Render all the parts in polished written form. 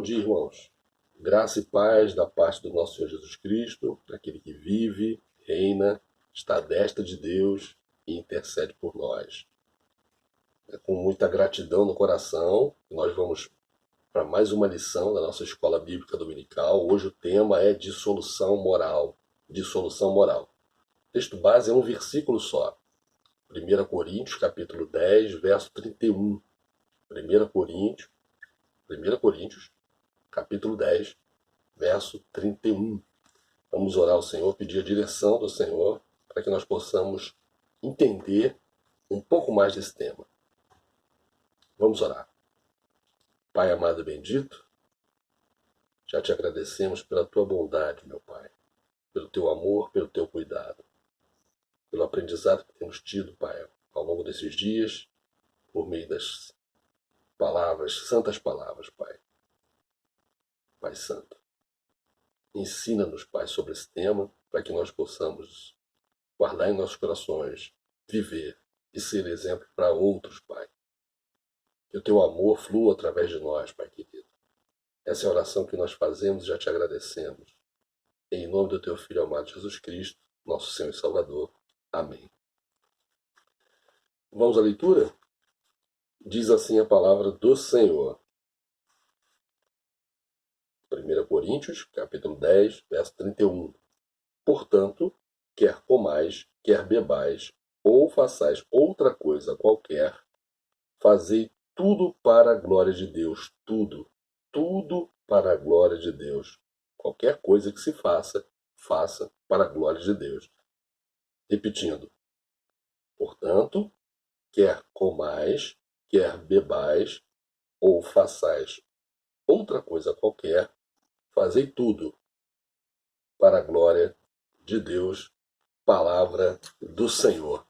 dia, irmãos. Graça e paz da parte do nosso Senhor Jesus Cristo, aquele que vive, reina, está à destra de Deus e intercede por nós. É com muita gratidão no coração que nós vamos para mais uma lição da nossa Escola Bíblica Dominical. Hoje o tema é dissolução moral. Dissolução moral. O texto base é um versículo só. 1 Coríntios, capítulo 10, verso 31. 1 Coríntios, capítulo 10, verso 31. Vamos orar ao Senhor, pedir a direção do Senhor, para que nós possamos entender um pouco mais desse tema. Vamos orar. Pai amado e bendito, já te agradecemos pela tua bondade, meu Pai, pelo teu amor, pelo teu cuidado, pelo aprendizado que temos tido, Pai, ao longo desses dias, por meio das palavras, santas palavras, Pai. Pai Santo, ensina-nos, Pai, sobre esse tema, para que nós possamos guardar em nossos corações, viver e ser exemplo para outros, Pai. Que o teu amor flua através de nós, Pai querido. Essa é a oração que nós fazemos e já te agradecemos. Em nome do teu Filho amado Jesus Cristo, nosso Senhor e Salvador. Amém. Vamos à leitura? Diz assim a palavra do Senhor. 1 Coríntios, capítulo 10, verso 31. Portanto, quer comais, quer bebais, ou façais outra coisa qualquer, fazei tudo para a glória de Deus. Tudo para a glória de Deus. Qualquer coisa que se faça, faça para a glória de Deus. Repetindo. Portanto, quer comais, quer bebais, ou façais outra coisa qualquer, fazei tudo para a glória de Deus. Palavra do Senhor.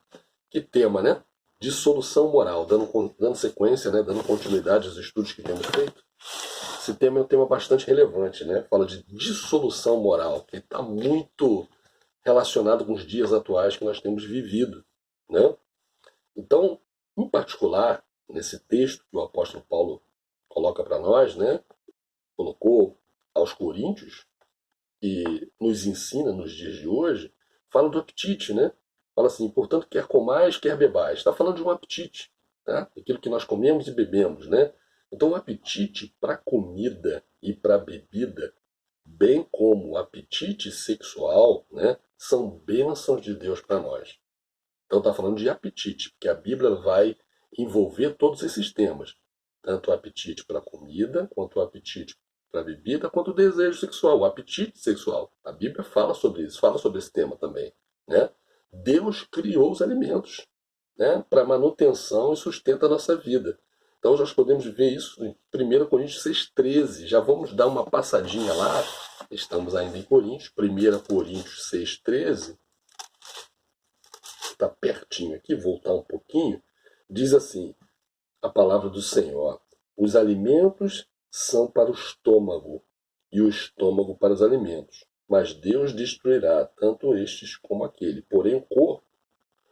Que tema, né? Dissolução moral, dando sequência, né? Dando continuidade aos estudos que temos feito. Esse tema é um tema bastante relevante, né? Fala de dissolução moral, que está muito relacionado com os dias atuais que nós temos vivido, né? Então, em particular, nesse texto que o apóstolo Paulo coloca para nós, né? Colocou aos Coríntios, e nos ensina nos dias de hoje, fala do apetite, né? Fala assim, portanto, quer comais, quer bebais. Está falando de um apetite, tá? Aquilo que nós comemos e bebemos, né? Então, o apetite para comida e para bebida, bem como o apetite sexual, né, são bênçãos de Deus para nós. Então, está falando de apetite, porque a Bíblia vai envolver todos esses temas. Tanto o apetite para comida, quanto o apetite para bebida, quanto o desejo sexual, o apetite sexual. A Bíblia fala sobre isso, fala sobre esse tema também, né? Deus criou os alimentos, né, para manutenção e sustento da nossa vida. Então nós podemos ver isso em 1 Coríntios 6,13. Já vamos dar uma passadinha lá. Estamos ainda em Coríntios. 1 Coríntios 6,13. Está pertinho aqui, voltar um pouquinho. Diz assim, a palavra do Senhor. Os alimentos são para o estômago, e o estômago para os alimentos. Mas Deus destruirá tanto estes como aquele. Porém, o corpo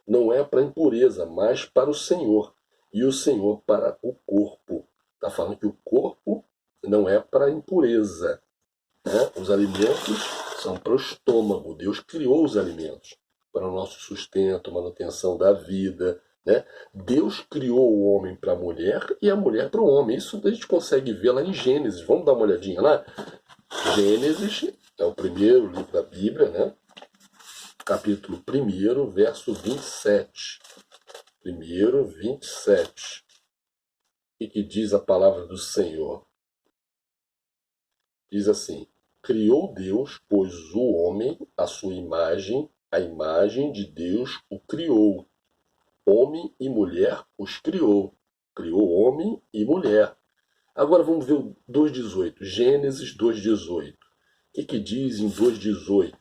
não é para a impureza, mas para o Senhor, e o Senhor para o corpo. Está falando que o corpo não é para a impureza, né? Os alimentos são para o estômago. Deus criou os alimentos para o nosso sustento, manutenção da vida, né? Deus criou o homem para a mulher e a mulher para o homem. Isso a gente consegue ver lá em Gênesis. Vamos dar uma olhadinha lá? Gênesis é o primeiro livro da Bíblia, né? Capítulo 1, verso 27. 27. O que diz a palavra do Senhor? Diz assim, criou Deus, pois o homem, a sua imagem, a imagem de Deus o criou. Homem e mulher os criou. Criou homem e mulher. Agora vamos ver o 2,18. Gênesis 2,18. O que diz em 2,18?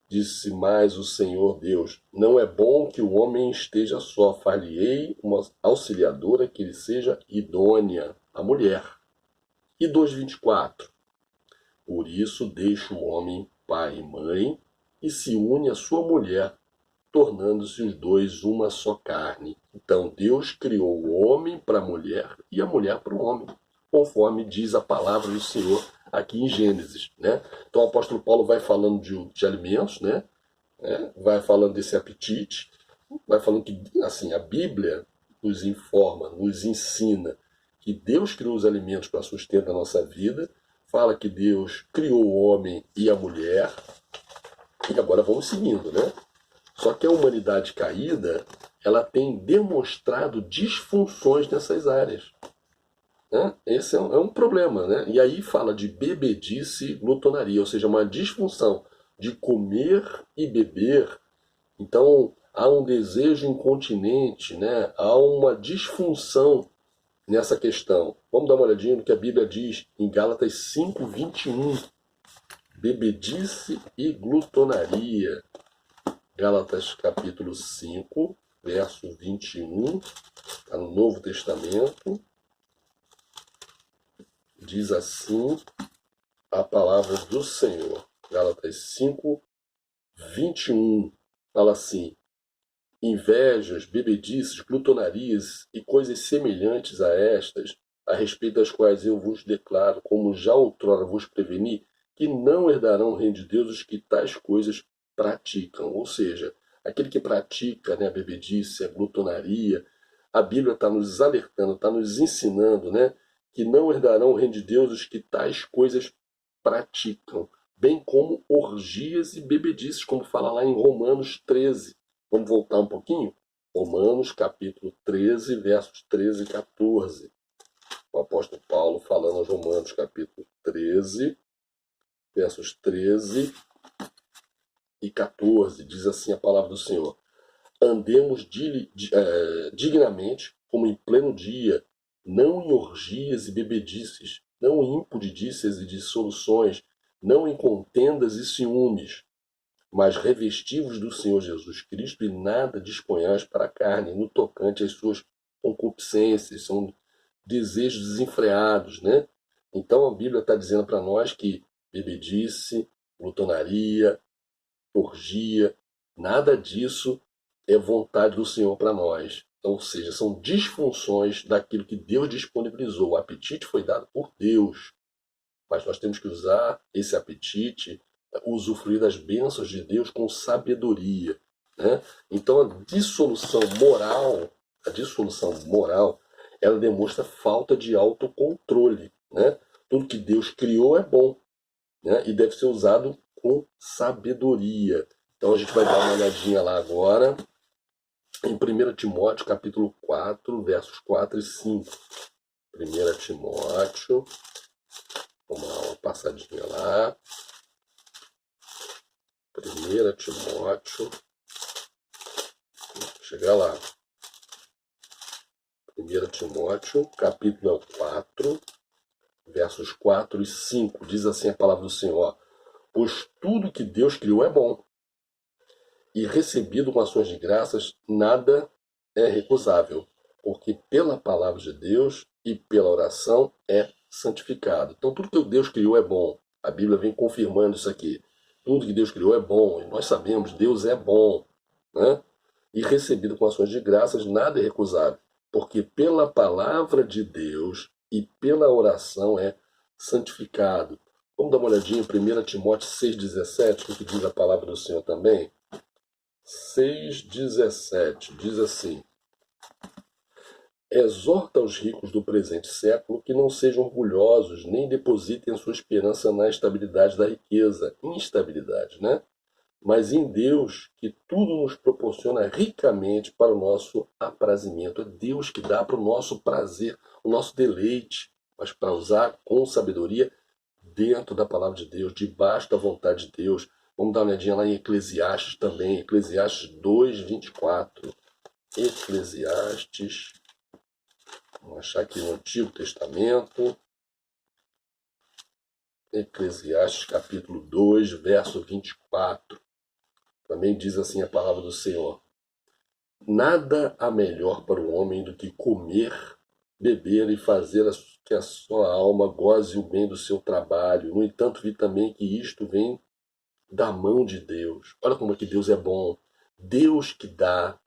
Disse mais o Senhor Deus, não é bom que o homem esteja só, far-lhe-ei uma auxiliadora que lhe seja idônea, a mulher. E 2,24. Por isso deixa o homem pai e mãe e se une à sua mulher, tornando-se os dois uma só carne. Então Deus criou o homem para a mulher e a mulher para o homem. conforme diz a palavra do Senhor aqui em Gênesis, né? Então o apóstolo Paulo vai falando de alimentos, né? Vai falando desse apetite, vai falando que assim, a Bíblia nos informa, nos ensina que Deus criou os alimentos para sustentar a nossa vida, fala que Deus criou o homem e a mulher, e agora vamos seguindo, né? Só que a humanidade caída, ela tem demonstrado disfunções nessas áreas, né? Esse é um problema, né? E aí fala de bebedice e glutonaria, ou seja, uma disfunção de comer e beber. Então há um desejo incontinente, né? Há uma disfunção nessa questão. Vamos dar uma olhadinha no que a Bíblia diz em Gálatas 5:21. Bebedice e glutonaria. Gálatas capítulo 5, verso 21, está no Novo Testamento. Diz assim a palavra do Senhor. Gálatas 5, 21. Fala assim: invejas, bebedices, glutonarias e coisas semelhantes a estas, a respeito das quais eu vos declaro, como já outrora vos preveni, que não herdarão o reino de Deus os que tais coisas praticam. Ou seja, aquele que pratica, né, a bebedice, a glutonaria, a Bíblia está nos alertando, está nos ensinando, né, que não herdarão o reino de Deus os que tais coisas praticam, bem como orgias e bebedices, como fala lá em Romanos 13. Vamos voltar um pouquinho? Romanos capítulo 13, versos 13 e 14. O apóstolo Paulo falando aos Romanos capítulo 13, versos 13 e 14. Diz assim a palavra do Senhor: andemos dignamente, como em pleno dia, não em orgias e bebedices, não em impudicícias e dissoluções, não em contendas e ciúmes, mas revestivos do Senhor Jesus Cristo e nada disponhais para a carne, no tocante às suas concupiscências, são desejos desenfreados, né? Então a Bíblia está dizendo para nós que bebedice, glutonaria, orgia, nada disso é vontade do Senhor para nós. Então, ou seja, são disfunções daquilo que Deus disponibilizou. O apetite foi dado por Deus, mas nós temos que usar esse apetite, usufruir das bênçãos de Deus com sabedoria, né? Então a dissolução moral, ela demonstra falta de autocontrole, né? Tudo que Deus criou é bom, né? E deve ser usado com sabedoria. Então a gente vai dar uma olhadinha lá agora em 1 Timóteo capítulo 4, versos 4 e 5. 1 Timóteo, vamos dar uma passadinha lá. 1 Timóteo, chegar lá. 1 Timóteo, capítulo 4, versos 4 e 5. Diz assim a palavra do Senhor: pois tudo que Deus criou é bom, e recebido com ações de graças, nada é recusável, porque pela palavra de Deus e pela oração é santificado. Então tudo que Deus criou é bom. A Bíblia vem confirmando isso aqui. Tudo que Deus criou é bom, e nós sabemos, Deus é bom, né? E recebido com ações de graças, nada é recusável, porque pela palavra de Deus e pela oração é santificado. Vamos dar uma olhadinha em 1 Timóteo 6,17, o que diz a palavra do Senhor também? 6,17 diz assim: exorta os ricos do presente século que não sejam orgulhosos, nem depositem a sua esperança na estabilidade da riqueza, instabilidade, né? Mas em Deus, que tudo nos proporciona ricamente para o nosso aprazimento. É Deus que dá para o nosso prazer, o nosso deleite, mas para usar com sabedoria dentro da palavra de Deus, debaixo da vontade de Deus. Vamos dar uma olhadinha lá em Eclesiastes também, Eclesiastes 2:24. Eclesiastes, vamos achar aqui no Antigo Testamento. Eclesiastes capítulo 2, verso 24. Também diz assim a palavra do Senhor: nada há melhor para o homem do que comer, beber e fazer que a sua alma goze o bem do seu trabalho. No entanto, vi também que isto vem da mão de Deus. Olha como é que Deus é bom. Deus que dá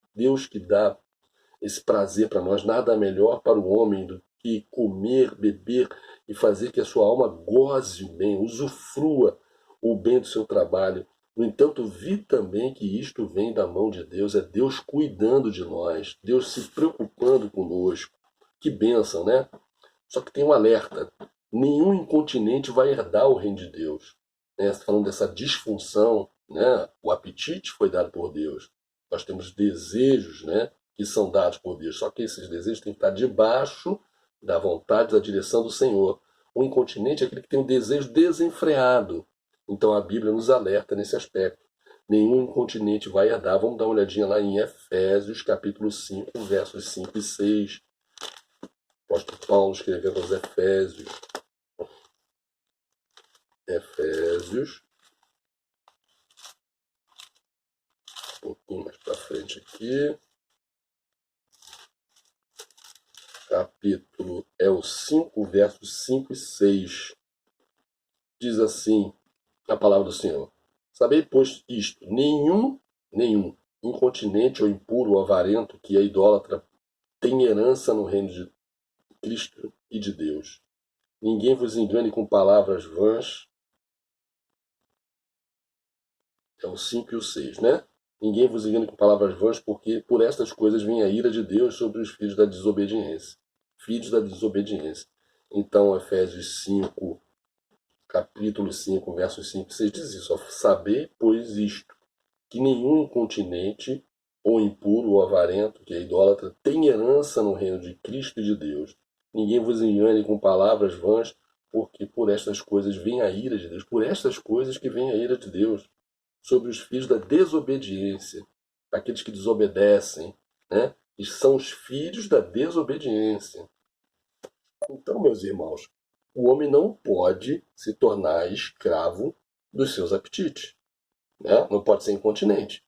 esse prazer para nós. Nada melhor para o homem do que comer, beber e fazer que a sua alma goze o bem, usufrua o bem do seu trabalho. No entanto, vi também que isto vem da mão de Deus, é Deus cuidando de nós, Deus se preocupando conosco. Que bênção, né? Só que tem um alerta: nenhum incontinente vai herdar o reino de Deus. Né? Falando dessa disfunção, né? O apetite foi dado por Deus. Nós temos desejos, né? Que são dados por Deus. Só que esses desejos têm que estar debaixo da vontade, da direção do Senhor. O incontinente é aquele que tem um desejo desenfreado. Então a Bíblia nos alerta nesse aspecto. Nenhum incontinente vai herdar. Vamos dar uma olhadinha lá em Efésios, capítulo 5, versos 5 e 6. O apóstolo Paulo escrevendo aos Efésios. Efésios. Um pouquinho mais para frente aqui. Capítulo é o 5, versos 5 e 6. Diz assim a palavra do Senhor: sabei, pois, isto: nenhum incontinente ou impuro ou avarento que é idólatra tem herança no reino de Cristo e de Deus. Ninguém vos engane com palavras vãs. É o 5 e o 6, né? Ninguém vos engane com palavras vãs, porque por estas coisas vem a ira de Deus sobre os filhos da desobediência. Filhos da desobediência. Então, Efésios 5, capítulo 5, versos 5 e 6 diz isso: saber, pois, isto, que nenhum incontinente, ou impuro, ou avarento, que é idólatra, tem herança no reino de Cristo e de Deus. Ninguém vos engane com palavras vãs, porque por estas coisas vem a ira de Deus. Por estas coisas que vem a ira de Deus sobre os filhos da desobediência, aqueles que desobedecem, né? E são os filhos da desobediência. Então, meus irmãos, o homem não pode se tornar escravo dos seus apetites, né? Não pode ser incontinente.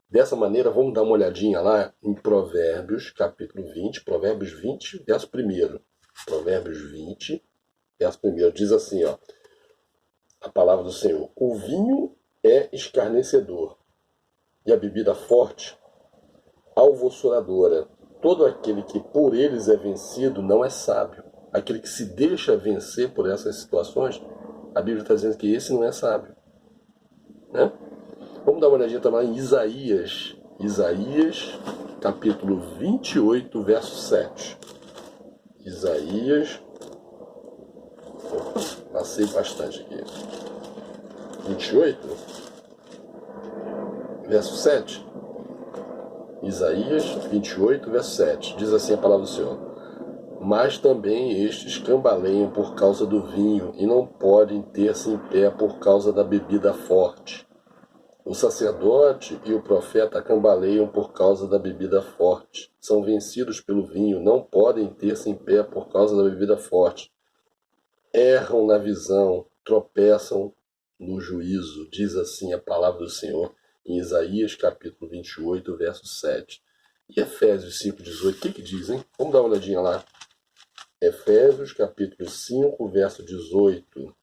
Dessa maneira, vamos dar uma olhadinha lá em Provérbios, capítulo 20, Provérbios 20, verso 1. Provérbios 20, verso 1, diz assim, ó, a palavra do Senhor: o vinho é escarnecedor, e a bebida forte, alvoroçadora. Todo aquele que por eles é vencido não é sábio. Aquele que se deixa vencer por essas situações, a Bíblia está dizendo que esse não é sábio, né? Vamos dar uma olhadinha também em Isaías. Isaías, capítulo 28, verso 7. Isaías. Passei bastante aqui. 28, verso 7. Isaías 28, verso 7. Diz assim a palavra do Senhor: mas também estes cambaleiam por causa do vinho, e não podem ter-se em pé por causa da bebida forte. O sacerdote e o profeta cambaleiam por causa da bebida forte. São vencidos pelo vinho, não podem ter-se em pé por causa da bebida forte. Erram na visão, tropeçam no juízo. Diz assim a palavra do Senhor em Isaías capítulo 28, verso 7. E Efésios 5,18, o que diz, hein? Vamos dar uma olhadinha lá. Efésios capítulo 5, verso 18.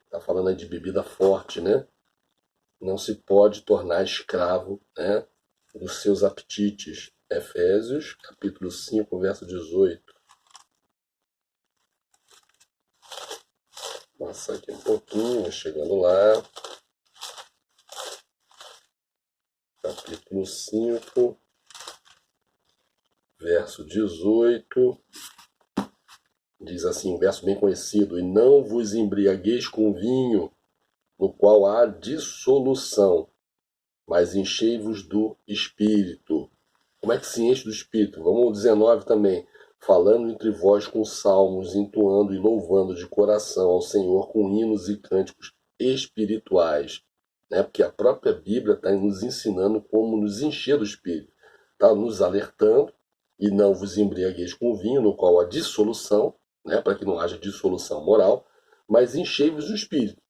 Está falando aí de bebida forte, né? Não se pode tornar escravo, né, dos seus apetites. Efésios, capítulo 5, verso 18. Vou passar aqui um pouquinho, chegando lá. Capítulo 5, verso 18. Diz assim, um verso bem conhecido: e não vos embriagueis com vinho, no qual há dissolução, mas enchei-vos do Espírito. Como é que se enche do Espírito? Vamos ao 19 também. Falando entre vós com salmos, entoando e louvando de coração ao Senhor com hinos e cânticos espirituais. Né? Porque a própria Bíblia está nos ensinando como nos encher do Espírito. Está nos alertando: e não vos embriagueis com vinho, no qual há dissolução, né? Para que não haja dissolução moral, mas enchei-vos do Espírito.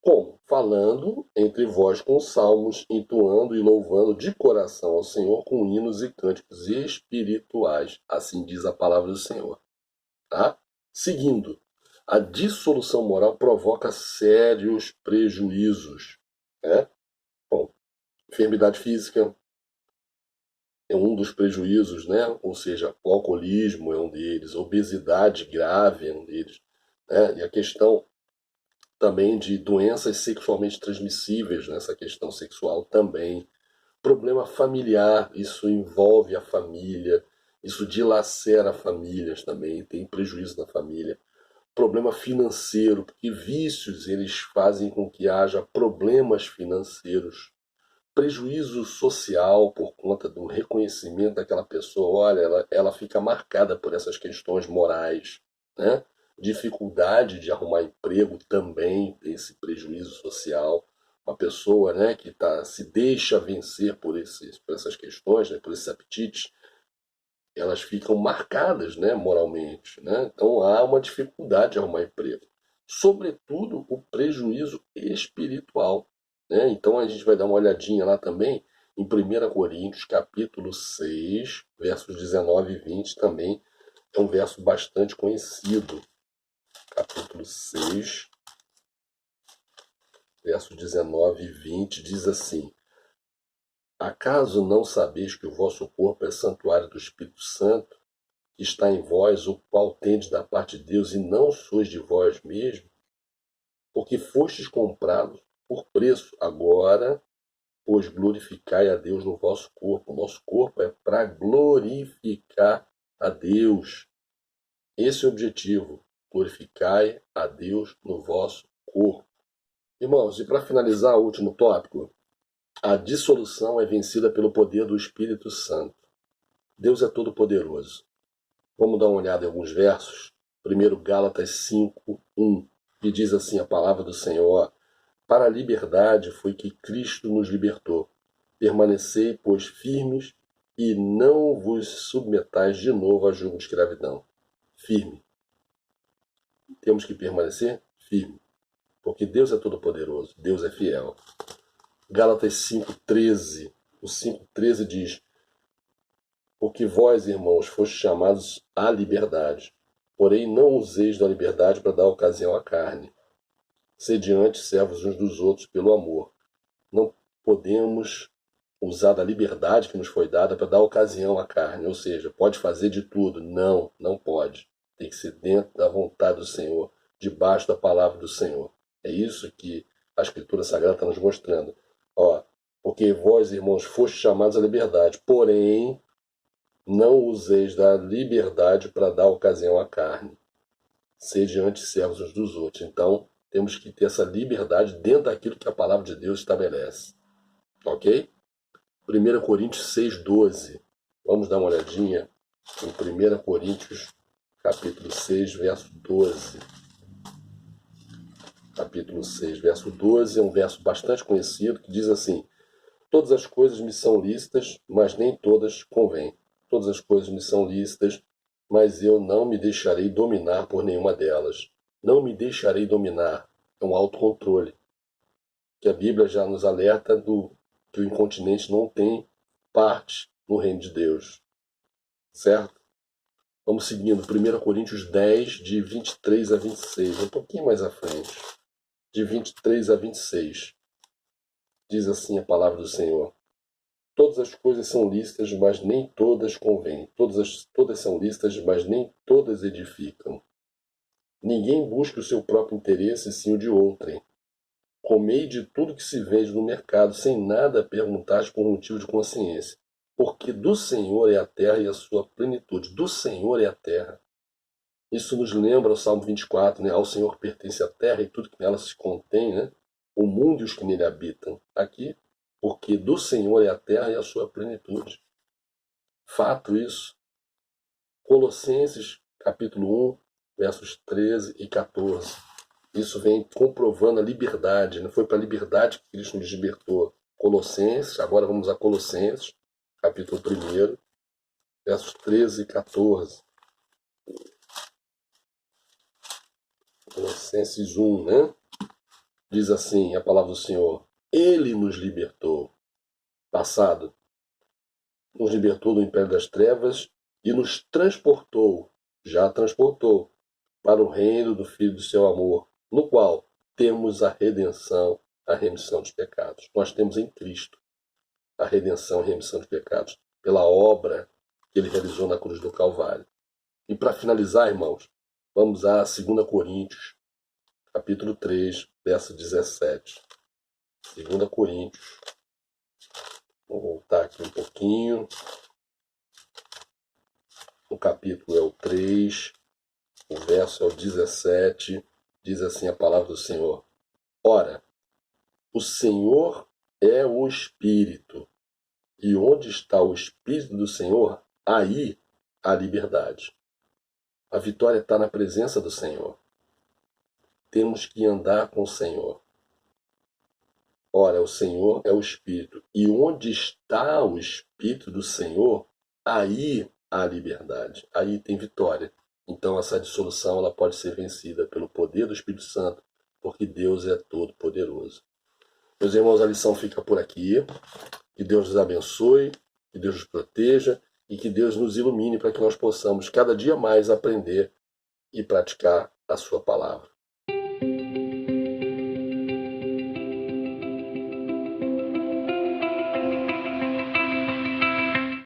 Como? Falando entre vós com salmos, entoando e louvando de coração ao Senhor com hinos e cânticos espirituais. Assim diz a palavra do Senhor. Tá? Seguindo, a dissolução moral provoca sérios prejuízos. Né? Bom, enfermidade física, é um dos prejuízos, né? Ou seja, o alcoolismo é um deles, a obesidade grave é um deles, né? E a questão também de doenças sexualmente transmissíveis, nessa questão sexual também. Problema familiar, isso envolve a família, isso dilacera famílias também, tem prejuízo na família. Problema financeiro, porque vícios eles fazem com que haja problemas financeiros. Prejuízo social por conta do reconhecimento daquela pessoa, olha, ela fica marcada por essas questões morais, né? Dificuldade de arrumar emprego também tem esse prejuízo social. Uma pessoa, né, que se deixa vencer por essas questões, né, por esses apetites, elas ficam marcadas, né, moralmente, né? Então há uma dificuldade de arrumar emprego. Sobretudo o prejuízo espiritual, né? Então a gente vai dar uma olhadinha lá também em 1 Coríntios, capítulo 6, versos 19 e 20, também é um verso bastante conhecido. Capítulo 6, versos 19 e 20, diz assim: Acaso não sabeis que o vosso corpo é santuário do Espírito Santo, que está em vós, o qual tendes da parte de Deus, e não sois de vós mesmos? Porque fostes comprados por preço. Agora, pois, glorificai a Deus no vosso corpo. O nosso corpo é para glorificar a Deus. Esse é o objetivo. Glorificai a Deus no vosso corpo. Irmãos, e para finalizar, o último tópico: a dissolução é vencida pelo poder do Espírito Santo. Deus é todo-poderoso. Vamos dar uma olhada em alguns versos. Primeiro, Gálatas 5:1, que diz assim a palavra do Senhor: Para a liberdade foi que Cristo nos libertou. Permanecei, pois, firmes e não vos submetais de novo a jugo de escravidão. Firme. Temos que permanecer firme, porque Deus é todo-poderoso, Deus é fiel. Gálatas 5:13. O 5:13 diz: Porque vós, irmãos, fostes chamados à liberdade. Porém, não useis da liberdade para dar ocasião à carne. Sediante servos uns dos outros pelo amor. Não podemos usar da liberdade que nos foi dada para dar ocasião à carne. Ou seja, pode fazer de tudo. Não, não pode. Tem que ser dentro da vontade do Senhor, debaixo da palavra do Senhor. É isso que a Escritura Sagrada está nos mostrando. Ó, porque vós, irmãos, fostes chamados à liberdade. Porém, não useis da liberdade para dar ocasião à carne. Sede servos uns dos outros. Então, temos que ter essa liberdade dentro daquilo que a palavra de Deus estabelece. Ok? 1 Coríntios 6:12. Vamos dar uma olhadinha em 1 Coríntios, capítulo 6, verso 12. Capítulo 6, verso 12 é um verso bastante conhecido que diz assim: Todas as coisas me são lícitas, mas nem todas convêm. Todas as coisas me são lícitas, mas eu não me deixarei dominar por nenhuma delas. Não me deixarei dominar. É um autocontrole. Que a Bíblia já nos alerta que o incontinente não tem parte no reino de Deus. Certo? Vamos seguindo. 1 Coríntios 10, de 23 a 26. Um pouquinho mais à frente. De 23 a 26. Diz assim a palavra do Senhor: Todas as coisas são lícitas, mas nem todas convêm. Todas são lícitas, mas nem todas edificam. Ninguém busca o seu próprio interesse, sim o de outrem. Comei de tudo que se vende no mercado, sem nada perguntar por motivo de consciência. Porque do Senhor é a terra e a sua plenitude. Do Senhor é a terra. Isso nos lembra o Salmo 24, né? Ao Senhor pertence a terra e tudo que nela se contém, né? O mundo e os que nele habitam. Aqui, porque do Senhor é a terra e a sua plenitude. Fato isso. Colossenses, capítulo 1, versos 13 e 14. Isso vem comprovando a liberdade. Não foi para a liberdade que Cristo nos libertou. Colossenses, agora vamos a Colossenses, capítulo 1, versos 13 e 14. Colossenses 1, né? Diz assim a palavra do Senhor: Ele nos libertou. Passado. Nos libertou do império das trevas e nos transportou, já transportou, para o reino do Filho do seu amor, no qual temos a redenção, a remissão dos pecados. Nós temos em Cristo a redenção e a remissão dos pecados. pela obra que ele realizou na cruz do Calvário. E para finalizar, irmãos, vamos a 2 Coríntios, capítulo 3, verso 17. 2 Coríntios. Vou voltar aqui um pouquinho. O capítulo é o 3, o verso é o 17. Diz assim a palavra do Senhor: Ora, o Senhor é o Espírito, e onde está o Espírito do Senhor, aí há liberdade. A vitória está na presença do Senhor. Temos que andar com o Senhor. Ora, o Senhor é o Espírito, e onde está o Espírito do Senhor, aí há liberdade, aí tem vitória. Então essa dissolução ela pode ser vencida pelo poder do Espírito Santo, porque Deus é todo poderoso. Meus irmãos, a lição fica por aqui. Que Deus nos abençoe, que Deus nos proteja e que Deus nos ilumine para que nós possamos cada dia mais aprender e praticar a sua palavra.